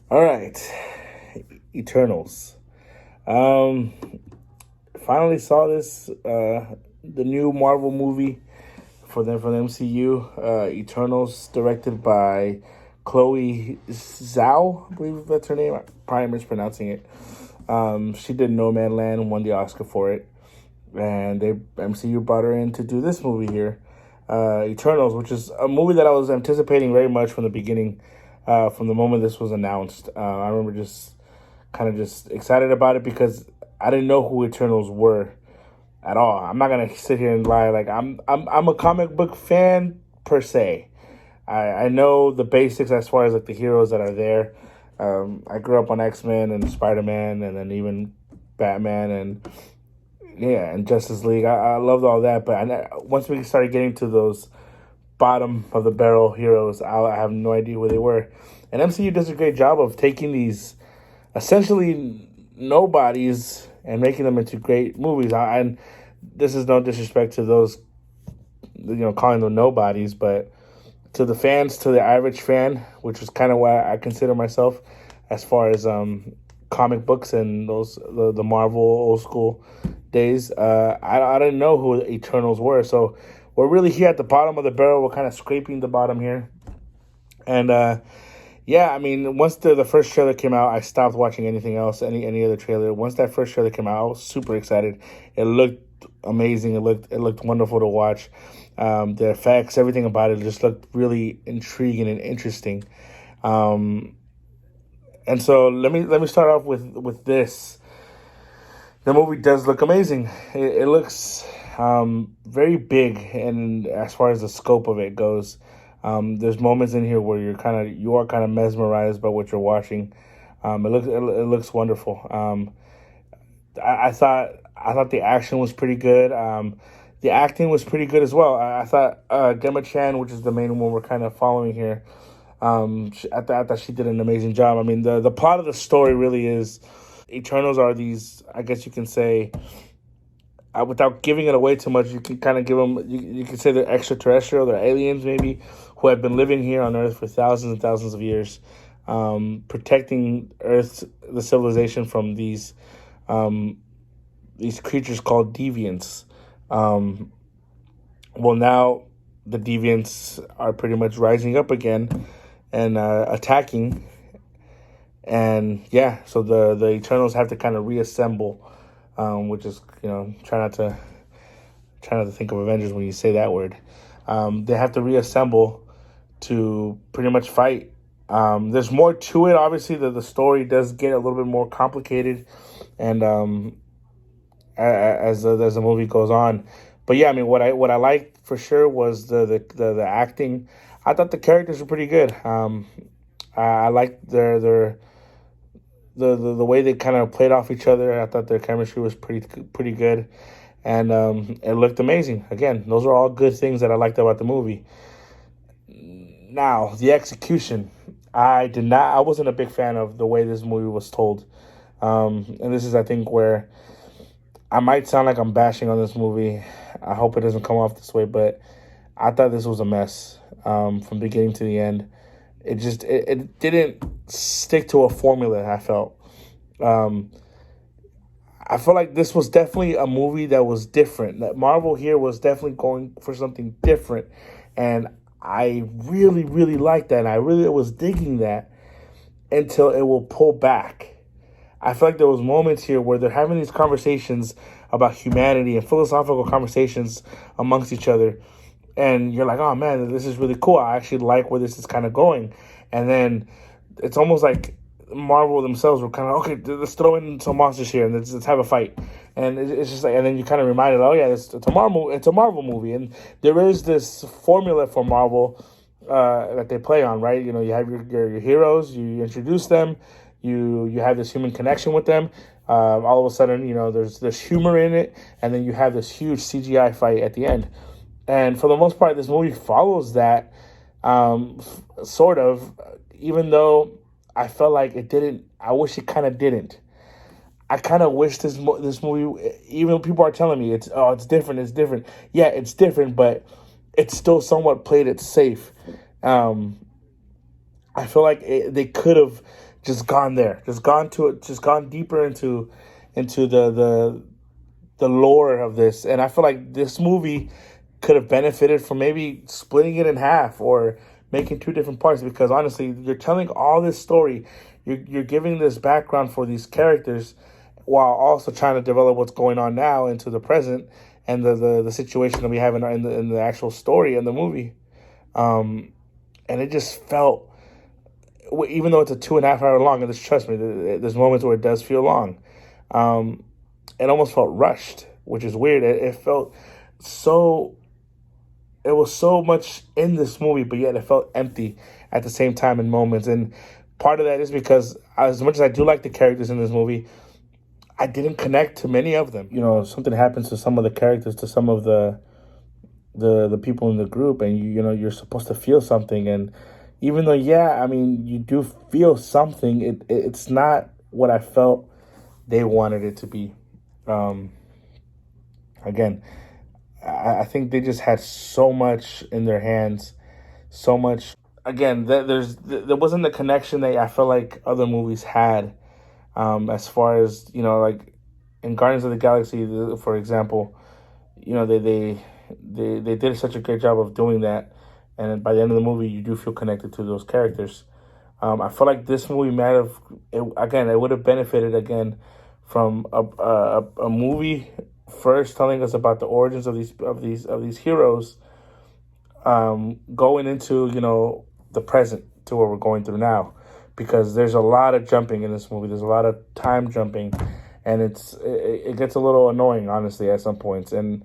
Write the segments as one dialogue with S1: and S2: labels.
S1: All right, Eternals. Um, Finally saw this the new Marvel movie for the MCU. Eternals, directed by Chloe Zhao, I believe that's her name. I'm probably mispronouncing it. She did No Man Land, won the Oscar for it, and they MCU brought her in to do this movie here, Eternals, which is a movie that I was anticipating very much from the beginning, from the moment this was announced. I remember just kind of just excited about it because I didn't know who Eternals were at all. I'm not gonna sit here and lie. Like I'm a comic book fan per se. I know the basics as far as like the heroes that are there. I grew up on X-Men and Spider-Man, and then even Batman and yeah, and Justice League. I loved all that, but once we started getting to those bottom of the barrel heroes, I have no idea who they were. And MCU does a great job of taking these essentially nobodies and making them into great movies. And this is no disrespect to those, calling them nobodies, but to the fans, to the average fan, which is kind of why I consider myself, as far as comic books and the Marvel old school days. I didn't know who Eternals were, so we're really here at the bottom of the barrel. We're kind of scraping the bottom here, and yeah, I mean, once the first trailer came out, I stopped watching anything else, any other trailer. Once that first trailer came out, I was super excited. It looked amazing. It looked wonderful to watch. The effects, everything about it, just looked really intriguing and interesting. Um, and so let me start off with this. The movie does look amazing. It looks very big, and as far as the scope of it goes, there's moments in here where you are kind of mesmerized by what you're watching. It looks wonderful. I thought the action was pretty good. The acting was pretty good as well. I thought Gemma Chan, which is the main one we're kind of following here, I thought she did an amazing job. I mean, the plot of the story really is Eternals are these, I guess you can say, without giving it away too much, you can kind of give them, you can say they're extraterrestrial, they're aliens maybe, who have been living here on Earth for thousands and thousands of years, protecting Earth, the civilization from these creatures called deviants. Um, well, now the deviants are pretty much rising up again and attacking. And yeah, so the Eternals have to kind of reassemble, which is try not to think of Avengers when you say that word. They have to reassemble to pretty much fight. There's more to it. Obviously, the story does get a little bit more complicated, and as the movie goes on. But yeah, I mean, what I liked for sure was the acting. I thought the characters were pretty good. I liked the way they kind of played off each other. I thought their chemistry was pretty good, and it looked amazing. Again, those are all good things that I liked about the movie. Now, the execution, I wasn't a big fan of the way this movie was told, and this is, I think, where I might sound like I'm bashing on this movie. I hope it doesn't come off this way, but I thought this was a mess from beginning to the end. It didn't stick to a formula. I felt. Um, I feel like this was definitely a movie that was different. That Marvel here was definitely going for something different, and I really, really liked that. And I really was digging that until it will pull back. I feel like there was moments here where they're having these conversations about humanity and philosophical conversations amongst each other, and you're like, oh man, this is really cool. I actually like where this is kind of going. And then it's almost like Marvel themselves were kind of, okay, let's throw in some monsters here and let's have a fight. And it's just like, and then you kind of reminded, oh yeah, it's a Marvel movie, and there is this formula for Marvel that they play on, right? You have your heroes, you introduce them, you have this human connection with them. All of a sudden, there's humor in it, and then you have this huge CGI fight at the end. And for the most part, this movie follows that, sort of, even though I felt like it didn't. I wish it kind of didn't. I kind of wish this movie, even though people are telling me it's different, it's different. Yeah, it's different, but it's still somewhat played it safe. I feel like they could have just gone there, just gone to it, just gone deeper into the lore of this. And I feel like this movie could have benefited from maybe splitting it in half or making two different parts, because honestly, you're telling all this story, you're giving this background for these characters while also trying to develop what's going on now into the present and the situation that we have in the actual story in the movie. And it just felt, even though it's a 2.5 hour long, and just trust me, there's moments where it does feel long. It almost felt rushed, which is weird. It felt so. It was so much in this movie, but yet it felt empty at the same time in moments. And part of that is because, as much as I do like the characters in this movie, I didn't connect to many of them. Something happens to some of the characters, to some of the people in the group, and you're supposed to feel something. And even though, yeah, I mean, you do feel something, it's not what I felt they wanted it to be. Again, I think they just had so much in their hands, so much. Again, there wasn't the connection that I feel like other movies had. As far as like in Guardians of the Galaxy, for example, they did such a great job of doing that, and by the end of the movie, you do feel connected to those characters. I feel like this movie might have, it would have benefited again from a movie first telling us about the origins of these heroes, going into the present to what we're going through now, because there's a lot of jumping in this movie. There's a lot of time jumping, and it gets a little annoying, honestly, at some points. And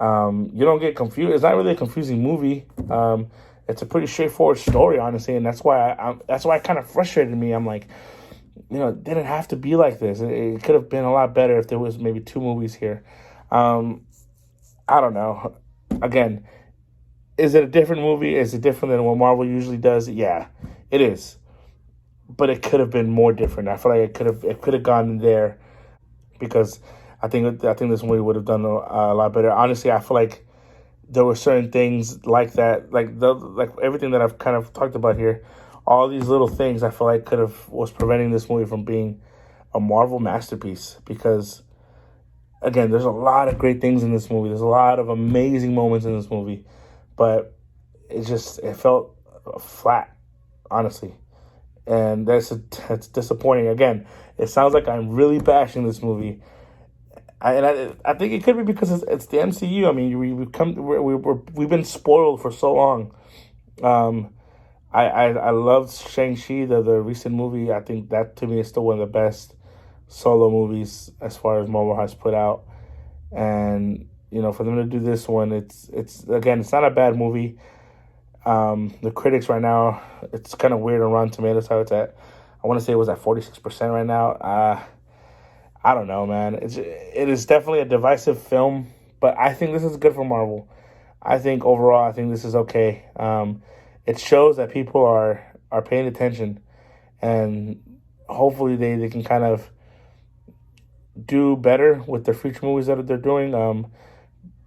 S1: you don't get confused. It's not really a confusing movie. It's a pretty straightforward story, honestly, and that's why it kind of frustrated me. I'm like, it didn't have to be like this. It could have been a lot better if there was maybe two movies here. I don't know. Again, is it a different movie? Is it different than what Marvel usually does? Yeah, it is. But it could have been more different. I feel like it could have gone there, because I think this movie would have done a lot better. Honestly, I feel like there were certain things like that, like everything that I've kind of talked about here. All these little things I feel like was preventing this movie from being a Marvel masterpiece, because again, there's a lot of great things in this movie. There's a lot of amazing moments in this movie, but it felt flat, honestly. And that's disappointing. Again, it sounds like I'm really bashing this movie. I think it could be because it's the MCU. I mean, we've been spoiled for so long. I loved Shang-Chi, the recent movie. I think that to me is still one of the best solo movies as far as Marvel has put out. And for them to do this one, it's not a bad movie. The critics right now, it's kind of weird on Rotten Tomatoes how it's at. I want to say it was at 46% right now. I don't know, man. It is definitely a divisive film, but I think this is good for Marvel. I think overall, this is okay. It shows that people are paying attention, and hopefully they can kind of do better with the future movies that they're doing.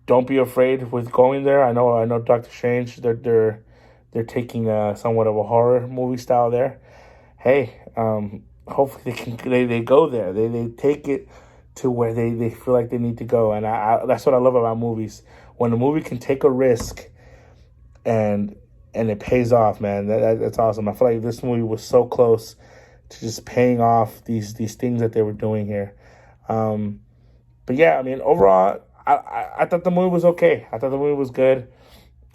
S1: Don't be afraid with going there. I know Doctor Strange, they're taking somewhat of a horror movie style there. Hey, hopefully they go there. They take it to where they feel like they need to go. And that's what I love about movies. When a movie can take a risk and it pays off, man. That's awesome. I feel like this movie was so close to just paying off these things that they were doing here. But yeah, I mean, overall, I thought the movie was okay. I thought the movie was good.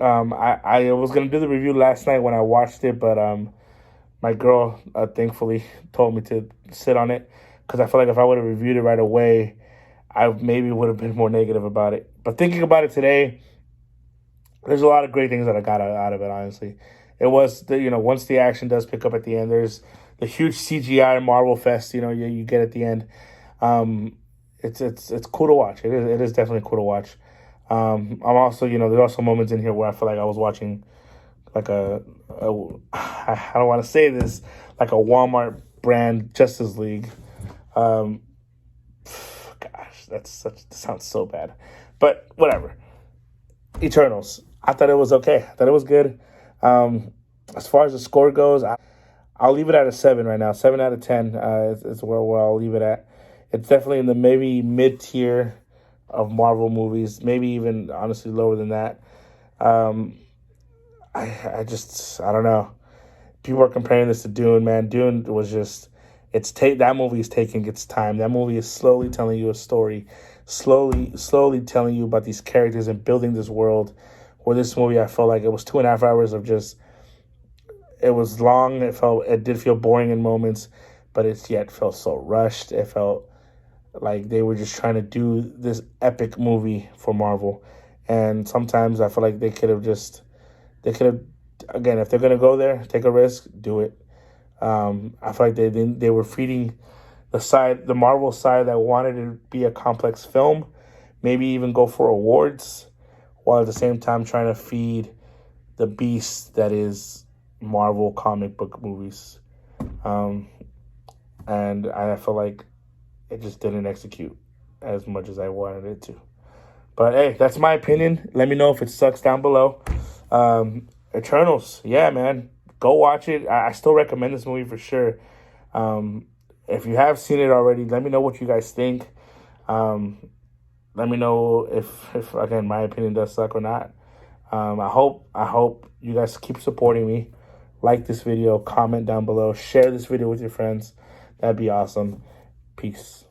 S1: I was going to do the review last night when I watched it, but my girl thankfully told me to sit on it, because I feel like if I would have reviewed it right away, I maybe would have been more negative about it. But thinking about it today, there's a lot of great things that I got out of it, honestly. It was, once the action does pick up at the end, there's the huge CGI Marvel fest, you get at the end. It's cool to watch. It is definitely cool to watch. I'm also, there's also moments in here where I feel like I was watching like I don't want to say this, like a Walmart brand Justice League. Gosh, that sounds so bad, but whatever. Eternals, I thought it was okay. I thought it was good. As far as the score goes, I'll leave it at a 7 right now. 7 out of 10 is where I'll leave it at. It's definitely in the maybe mid tier of Marvel movies, maybe even honestly lower than that. Um, I don't know. People are comparing this to Dune, man. Dune was just that movie is taking its time. That movie is slowly telling you a story, slowly telling you about these characters and building this world. Where this movie, I felt like it was 2.5 hours of just. It was long. It did feel boring in moments, but it yet felt so rushed. It felt like they were just trying to do this epic movie for Marvel, and sometimes I feel like they could have, again, if they're gonna go there, take a risk, do it. I feel like they were feeding the Marvel side that wanted it to be a complex film, maybe even go for awards, while at the same time trying to feed the beast that is Marvel comic book movies. Um, and I feel like it just didn't execute as much as I wanted it to. But hey, that's my opinion. Let me know if it sucks down below. Eternals, yeah, man, go watch it. I still recommend this movie for sure. If you have seen it already, let me know what you guys think. Let me know if again my opinion does suck or not. I hope you guys keep supporting me. Like this video, comment down below, share this video with your friends. That'd be awesome. Peace.